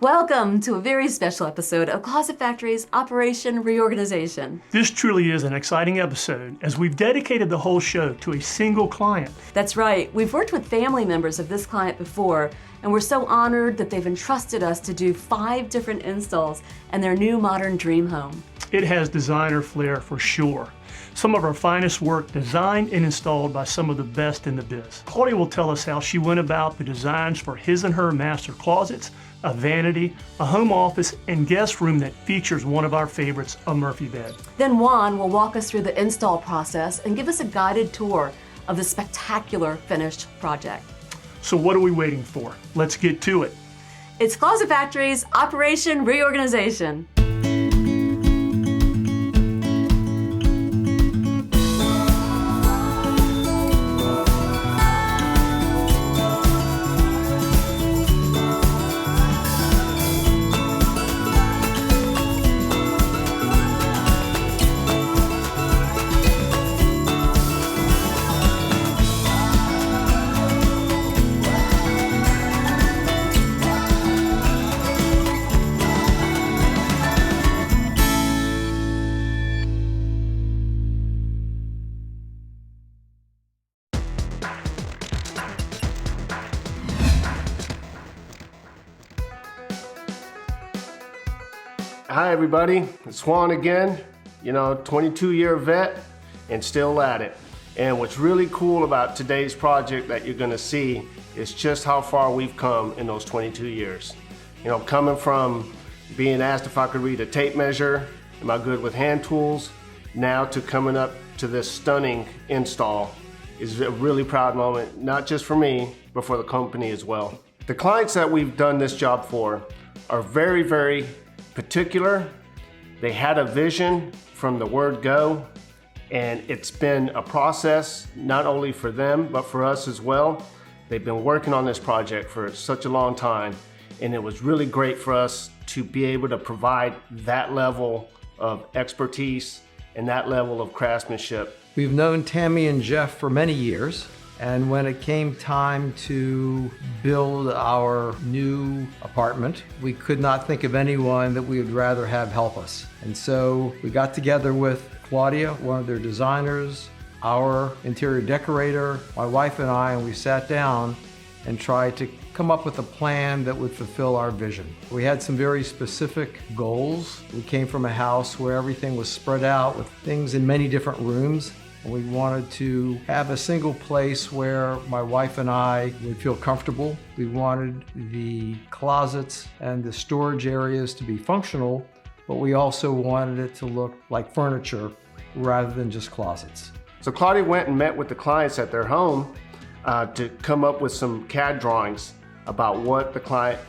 Welcome to a very special episode of Closet Factory's Operation Reorganization. This truly is an exciting episode as we've dedicated the whole show to a single client. That's right. We've worked with family members of this client before, and we're so honored that they've entrusted us to do 5 different installs in their new modern dream home. It has designer flair for sure. Some of our finest work designed and installed by some of the best in the biz. Claudia will tell us how she went about the designs for his and her master closets, a vanity, a home office, and guest room that features one of our favorites, a Murphy bed. Then Juan will walk us through the install process and give us a guided tour of the spectacular finished project. So what are we waiting for? Let's get to it. It's Closet Factory's Operation Reorganization. Hi everybody, it's Juan again, 22-year vet and still at it. And what's really cool about today's project that you're gonna see is just how far we've come in those 22 years. Coming from being asked if I could read a tape measure, am I good with hand tools, now to coming up to this stunning install is a really proud moment, not just for me, but for the company as well. The clients that we've done this job for are very, very particular. They had a vision from the word go, and it's been a process not only for them but for us as well. They've been working on this project for such a long time, and it was really great for us to be able to provide that level of expertise and that level of craftsmanship. We've known Tammy and Jeff for many years. And when it came time to build our new apartment, we could not think of anyone that we would rather have help us. And so we got together with Claudia, one of their designers, our interior decorator, my wife and I, and we sat down and tried to come up with a plan that would fulfill our vision. We had some very specific goals. We came from a house where everything was spread out with things in many different rooms. We wanted to have a single place where my wife and I would feel comfortable. We wanted the closets and the storage areas to be functional, but we also wanted it to look like furniture rather than just closets. So Claudia went and met with the clients at their home to come up with some CAD drawings about what the client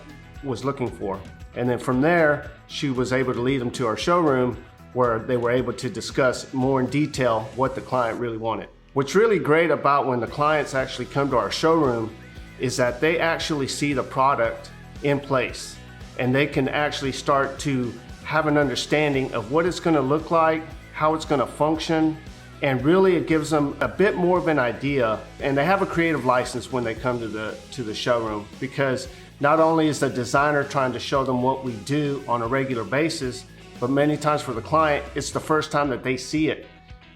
was looking for. And then from there, she was able to lead them to our showroom where they were able to discuss more in detail what the client really wanted. What's really great about when the clients actually come to our showroom is that they actually see the product in place, and they can actually start to have an understanding of what it's gonna look like, how it's gonna function, and really it gives them a bit more of an idea, and they have a creative license when they come to the showroom, because not only is the designer trying to show them what we do on a regular basis, but many times for the client, it's the first time that they see it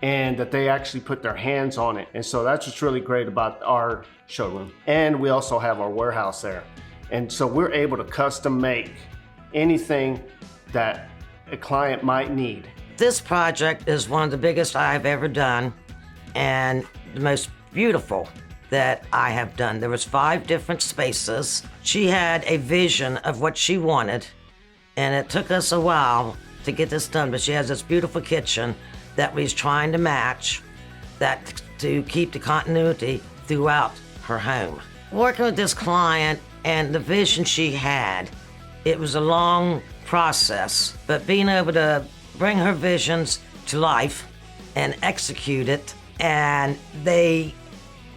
and that they actually put their hands on it. And so that's what's really great about our showroom. And we also have our warehouse there. And so we're able to custom make anything that a client might need. This project is one of the biggest I've ever done and the most beautiful that I have done. There was 5 different spaces. She had a vision of what she wanted, and it took us a while to get this done, but she has this beautiful kitchen that we're trying to match, that to keep the continuity throughout her home. Working with this client and the vision she had, it was a long process, but being able to bring her visions to life and execute it, and they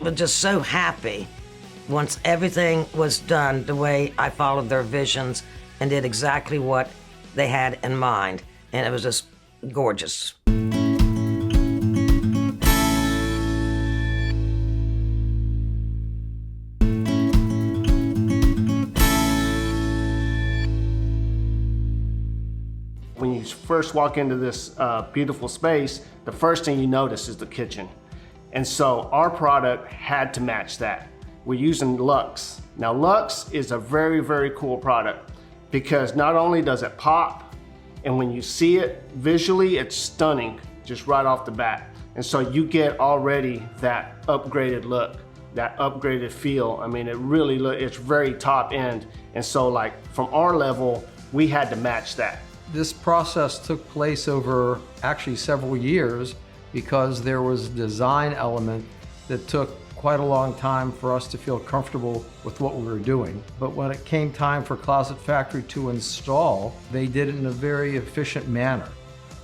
were just so happy once everything was done the way I followed their visions and did exactly what they had in mind, and it was just gorgeous. When you first walk into this beautiful space, the first thing you notice is the kitchen. And so our product had to match that. We're using Luxe. Now Luxe is a very, very cool product because not only does it pop, and when you see it visually, it's stunning just right off the bat. And so you get already that upgraded look, that upgraded feel. I mean, it's very top end. And so like from our level, we had to match that. This process took place over actually several years because there was a design element that took quite a long time for us to feel comfortable with what we were doing. But when it came time for Closet Factory to install, they did it in a very efficient manner.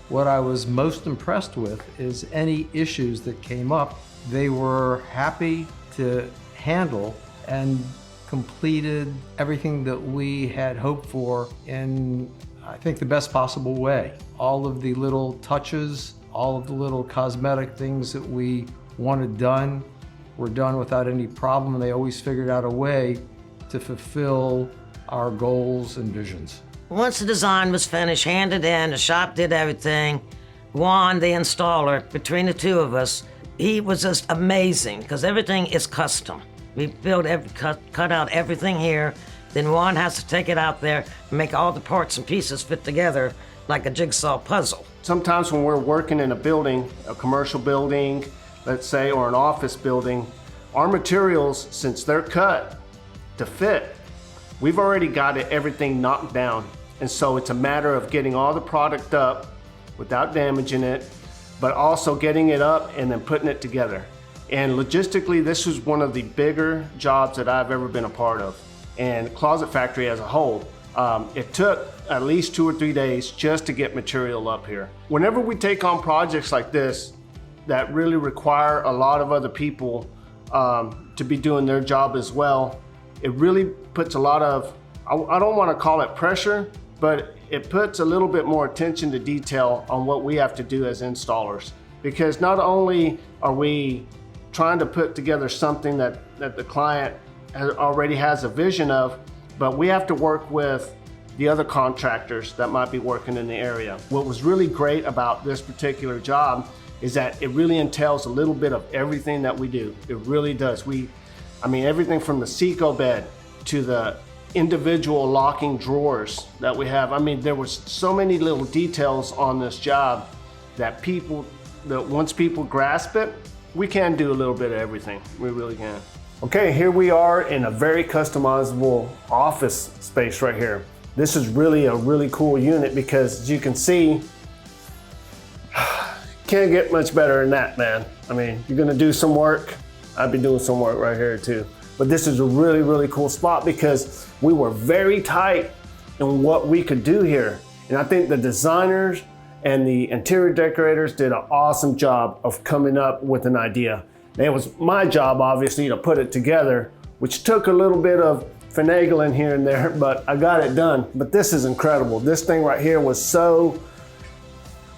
What I was most impressed with is any issues that came up, they were happy to handle and completed everything that we had hoped for in, I think, the best possible way. All of the little touches, all of the little cosmetic things that we wanted done were done without any problem, and they always figured out a way to fulfill our goals and visions. Once the design was finished, handed in, the shop did everything. Juan, the installer, between the two of us, he was just amazing because everything is custom. We built cut out everything here. Then Juan has to take it out there and make all the parts and pieces fit together like a jigsaw puzzle. Sometimes when we're working in a building, a commercial building, let's say, or an office building, our materials, since they're cut to fit, we've already got everything knocked down. And so it's a matter of getting all the product up without damaging it, but also getting it up and then putting it together. And logistically, this was one of the bigger jobs that I've ever been a part of. And Closet Factory as a whole, it took at least 2 or 3 days just to get material up here. Whenever we take on projects like this that really require a lot of other people to be doing their job as well, it really puts a lot of, I don't want to call it pressure, but it puts a little bit more attention to detail on what we have to do as installers. Because not only are we trying to put together something that the client already has a vision of, but we have to work with the other contractors that might be working in the area. What was really great about this particular job is that it really entails a little bit of everything that we do. It really does. I mean, everything from the Seco bed to the individual locking drawers that we have. I mean, there was so many little details on this job that once people grasp it, we can do a little bit of everything. We really can. Okay, here we are in a very customizable office space right here. This is really a really cool unit because, as you can see, can't get much better than that, man. I mean, you're gonna do some work, I'd be doing some work right here too. But this is a really, really cool spot because we were very tight in what we could do here. And I think the designers and the interior decorators did an awesome job of coming up with an idea. And it was my job, obviously, to put it together, which took a little bit of finagling here and there, but I got it done. But this is incredible. This thing right here was so,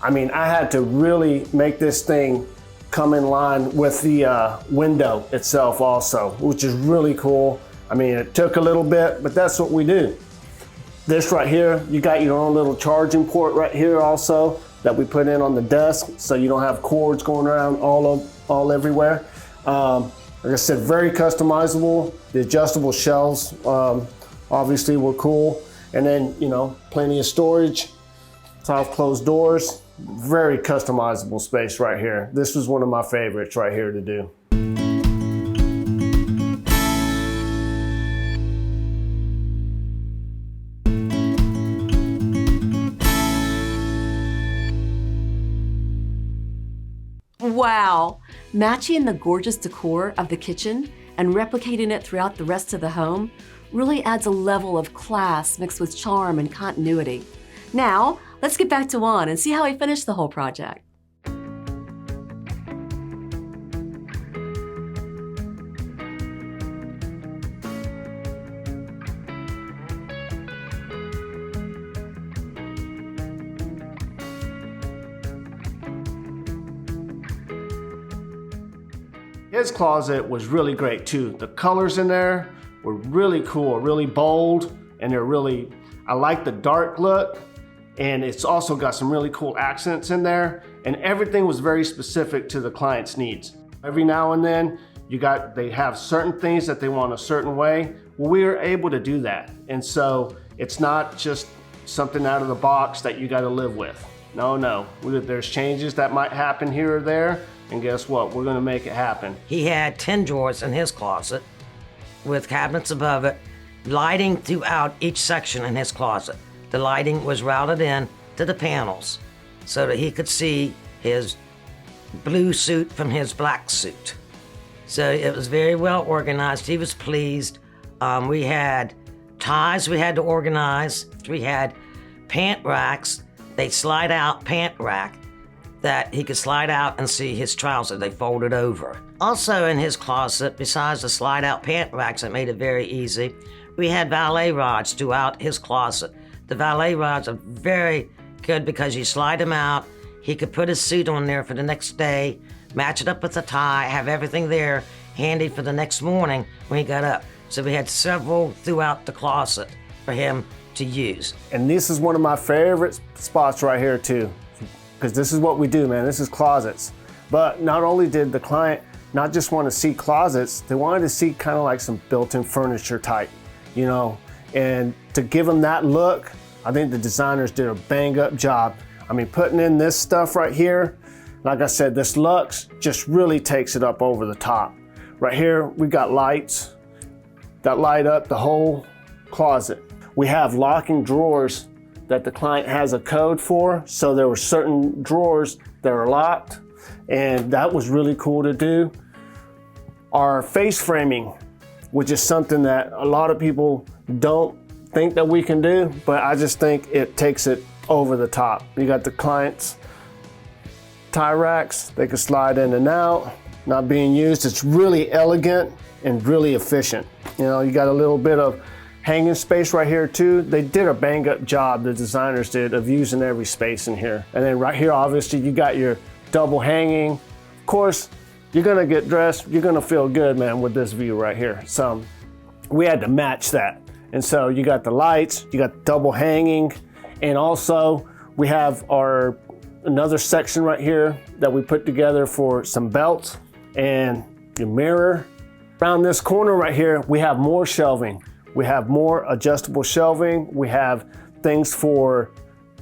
I mean, I had to really make this thing come in line with the window itself also, which is really cool. I mean, it took a little bit, but that's what we do. This right here, you got your own little charging port right here also that we put in on the desk so you don't have cords going around all everywhere. Like I said, very customizable. The adjustable shelves obviously were cool. And then, you know, plenty of storage, soft closed doors. Very customizable space right here. This was one of my favorites right here to do. Wow! Matching the gorgeous decor of the kitchen and replicating it throughout the rest of the home really adds a level of class mixed with charm and continuity. Now, let's get back to Juan and see how he finished the whole project. His closet was really great too. The colors in there were really cool, really bold, and they're really, I like the dark look. And it's also got some really cool accents in there, and everything was very specific to the client's needs. Every now and then, they have certain things that they want a certain way. Well, we are able to do that. And so it's not just something out of the box that you got to live with. No. There's changes that might happen here or there, and guess what? We're going to make it happen. He had 10 drawers in his closet with cabinets above it, lighting throughout each section in his closet. The lighting was routed in to the panels so that he could see his blue suit from his black suit. So it was very well organized. He was pleased. We had ties we had to organize. We had pant racks. They slide out pant rack that he could slide out and see his trousers. They folded over. Also in his closet, besides the slide out pant racks that made it very easy, we had valet rods throughout his closet. The valet rods are very good because you slide them out. He could put his suit on there for the next day, match it up with a tie, have everything there handy for the next morning when he got up. So we had several throughout the closet for him to use. And this is one of my favorite spots right here too, because this is what we do, man. This is closets. But not only did the client not just want to see closets, they wanted to see kind of like some built-in furniture type, you know. And to give them that look, I think the designers did a bang-up job. I mean, putting in this stuff right here, like I said, this Lux just really takes it up over the top. Right here, we got lights that light up the whole closet. We have locking drawers that the client has a code for, so there were certain drawers that are locked, and that was really cool to do. Our face framing, which is something that a lot of people don't think that we can do, but I just think it takes it over the top. You got the client's tie racks, they can slide in and out, not being used. It's really elegant and really efficient. You know, you got a little bit of hanging space right here too. They did a bang up job, the designers did, of using every space in here. And then right here, obviously you got your double hanging. Of course, you're gonna get dressed, you're gonna feel good, man, with this view right here. So we had to match that. And so you got the lights, you got double hanging, and also we have another section right here that we put together for some belts and your mirror. Around this corner right here, we have more shelving. We have more adjustable shelving. We have things for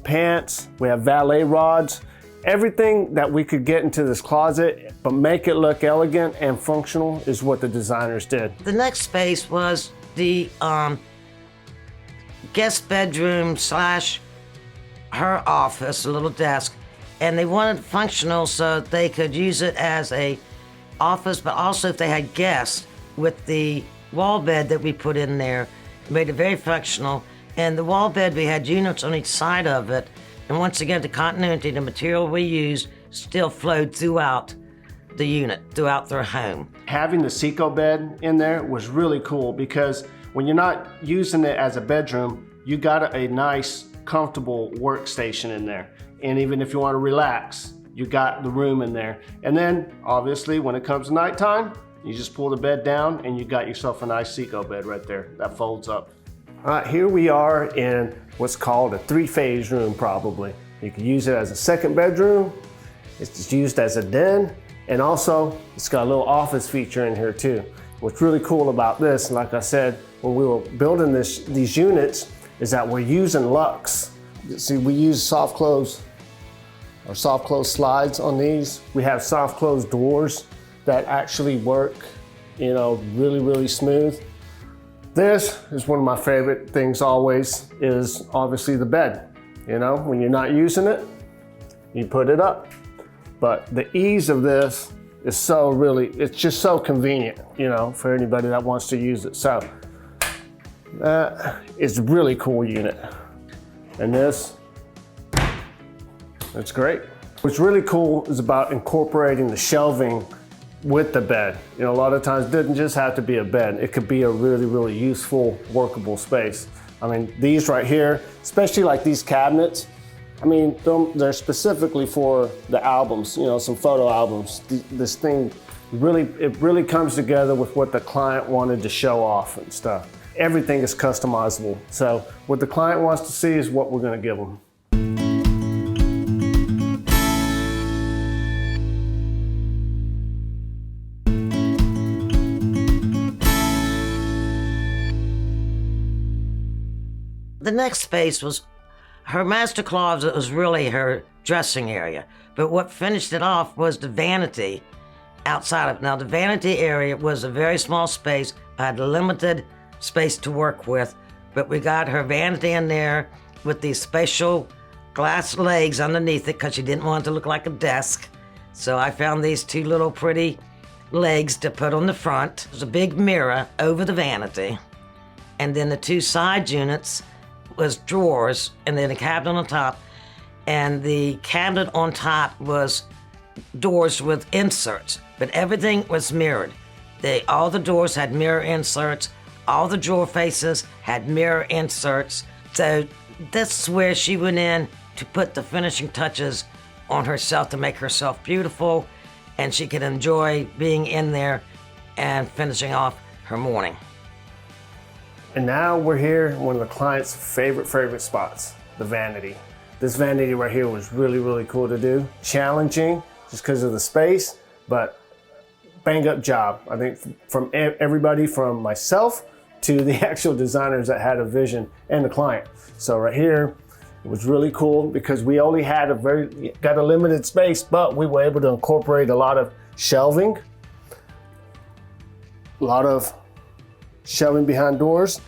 pants. We have valet rods. Everything that we could get into this closet, but make it look elegant and functional, is what the designers did. The next space was the guest bedroom / her office, a little desk, and they wanted it functional so they could use it as a office, but also if they had guests, with the wall bed that we put in there, it made it very functional. And the wall bed, we had units on each side of it, and once again, the continuity, the material we used still flowed throughout the unit, throughout their home. Having the Seco bed in there was really cool, because when you're not using it as a bedroom, you got a nice, comfortable workstation in there. And even if you want to relax, you got the room in there. And then, obviously, when it comes to nighttime, you just pull the bed down and you got yourself a nice Seco bed right there that folds up. All right, here we are in what's called a 3-phase room, probably. You can use it as a second bedroom. It's used as a den, and also it's got a little office feature in here too. What's really cool about this, like I said, when we were building these units, is that we're using Lux. See, we use soft close slides on these. We have soft close doors that actually work, you know, really, really smooth. This is one of my favorite things always, is obviously the bed. You know, when you're not using it, you put it up. But the ease of this is it's just so convenient, you know, for anybody that wants to use it. So that is a really cool unit. And it's great. What's really cool is about incorporating the shelving with the bed. You know, a lot of times it doesn't just have to be a bed. It could be a really, really useful, workable space. I mean, these right here, especially like these cabinets, I mean, they're specifically for the albums, you know, some photo albums. This thing it really comes together with what the client wanted to show off and stuff. Everything is customizable. So what the client wants to see is what we're gonna give them. The next space was her master closet was really her dressing area. But what finished it off was the vanity outside of it. Now, the vanity area was a very small space. I had limited space to work with, but we got her vanity in there with these special glass legs underneath it because she didn't want it to look like a desk. So I found these two little pretty legs to put on the front. There's a big mirror over the vanity. And then the two side units was drawers, and then a cabinet on top. And the cabinet on top was doors with inserts, but everything was mirrored. All the doors had mirror inserts. All the drawer faces had mirror inserts. So that's where she went in to put the finishing touches on herself to make herself beautiful, and she could enjoy being in there and finishing off her morning. And now we're here in one of the client's favorite spots, the vanity. This vanity right here was really cool to do. Challenging just because of the space, but bang up job. I think from everybody from myself to the actual designers that had a vision and the client. So right here, it was really cool because we only had got a limited space, but we were able to incorporate a lot of shelving, behind doors.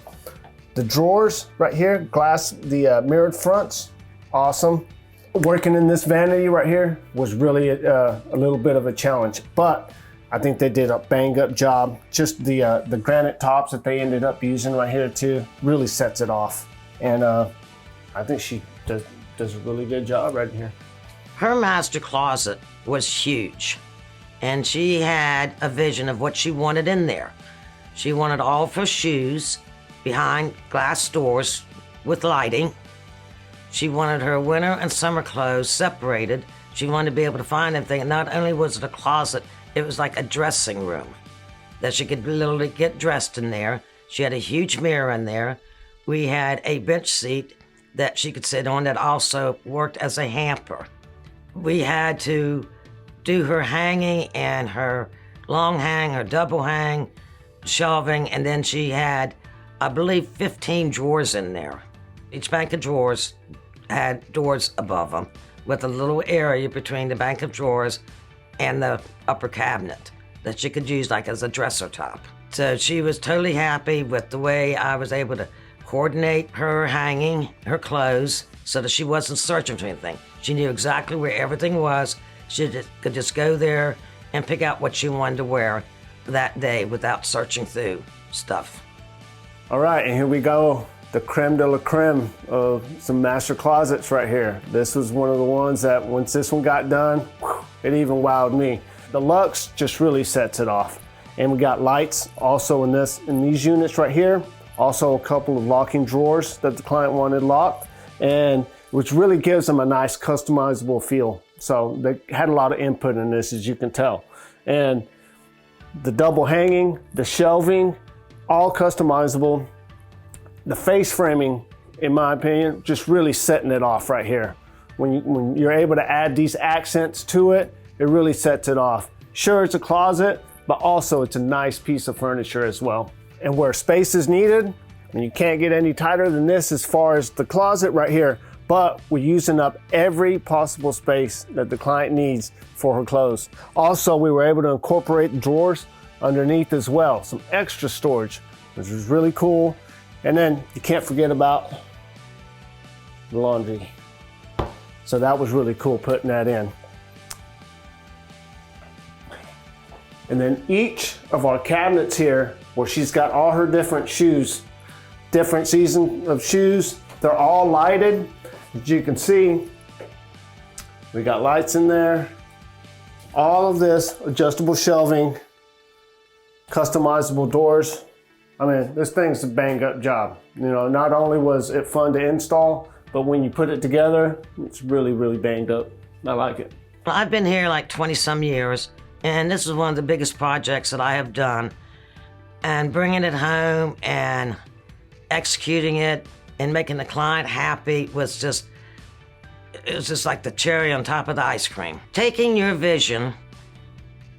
The drawers right here, glass, the mirrored fronts, awesome. Working in this vanity right here was really a little bit of a challenge, but I think they did a bang up job. Just the granite tops that they ended up using right here too really sets it off. And I think she does a really good job right here. Her master closet was huge, and she had a vision of what she wanted in there. She wanted all of her shoes behind glass doors with lighting. She wanted her winter and summer clothes separated. She wanted to be able to find everything. And not only was it a closet, it was like a dressing room that she could literally get dressed in there. She had a huge mirror in there. We had a bench seat that she could sit on that also worked as a hamper. We had to do her hanging and her long hang, her double hang, shelving, and then she had, I believe, 15 drawers in there. Each bank of drawers had doors above them with a little area between the bank of drawers and the upper cabinet that she could use like as a dresser top. So she was totally happy with the way I was able to coordinate her hanging, her clothes, so that she wasn't searching for anything. She knew exactly where everything was. She could just go there and pick out what she wanted to wear that day without searching through stuff. All right, and here we go. The creme de la creme of some master closets right here. This was one of the ones that once this one got done, it even wowed me. The luxe just really sets it off. And we got lights also in these units right here. Also a couple of locking drawers that the client wanted locked, and which really gives them a nice customizable feel. So they had a lot of input in this, as you can tell. And the double hanging, the shelving, all customizable. The face framing, in my opinion, just really setting it off right here. When you're able to add these accents to it, it really sets it off. Sure, it's a closet, but also it's a nice piece of furniture as well. And where space is needed, and you can't get any tighter than this as far as the closet right here, but we're using up every possible space that the client needs for her clothes. Also, we were able to incorporate drawers underneath as well, some extra storage, which was really cool. And then you can't forget about the laundry. So that was really cool putting that in. And then each of our cabinets here, where she's got all her different shoes, different season of shoes, they're all lighted. As you can see, we got lights in there. All of this adjustable shelving, customizable doors. I mean, this thing's a bang up job. You know, not only was it fun to install, but when you put it together, it's really banged up. I like it. Well, I've been here like 20 some years, and this is one of the biggest projects that I have done. And bringing it home and executing it and making the client happy was just, it was just like the cherry on top of the ice cream. Taking your vision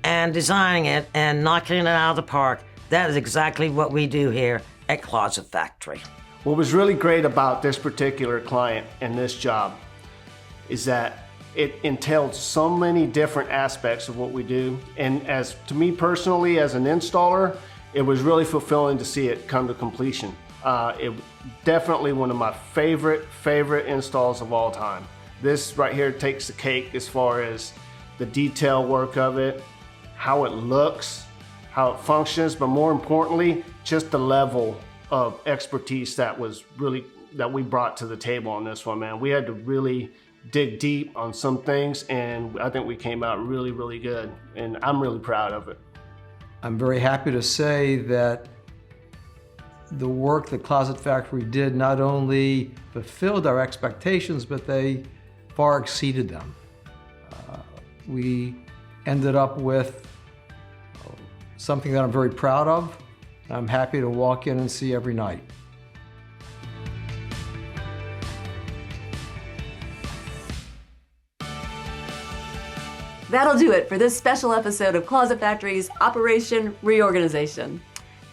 and designing it and knocking it out of the park, that is exactly what we do here at Closet Factory. What was really great about this particular client and this job is that it entailed so many different aspects of what we do. And as to me personally, as an installer, it was really fulfilling to see it come to completion. It definitely one of my favorite installs of all time. This right here takes the cake as far as the detail work of it, how it looks, how it functions, but more importantly, just the level of expertise that we brought to the table on this one, man. We had to really dig deep on some things, and I think we came out really good, and I'm really proud of it. I'm very happy to say that the work the Closet Factory did not only fulfilled our expectations, but they far exceeded them. We ended up with something that I'm very proud of. I'm happy to walk in and see every night. That'll do it for this special episode of Closet Factory's Operation Reorganization.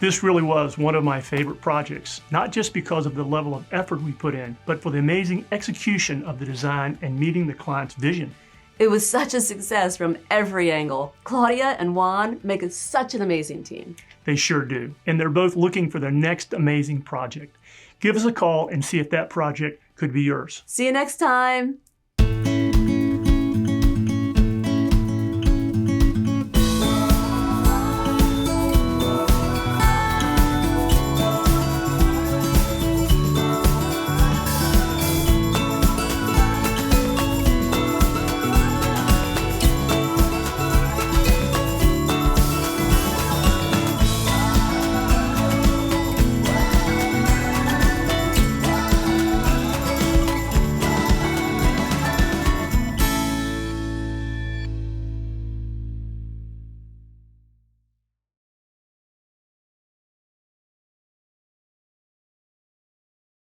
This really was one of my favorite projects, not just because of the level of effort we put in, but for the amazing execution of the design and meeting the client's vision. It was such a success from every angle. Claudia and Juan make it such an amazing team. They sure do, and they're both looking for their next amazing project. Give us a call and see if that project could be yours. See you next time.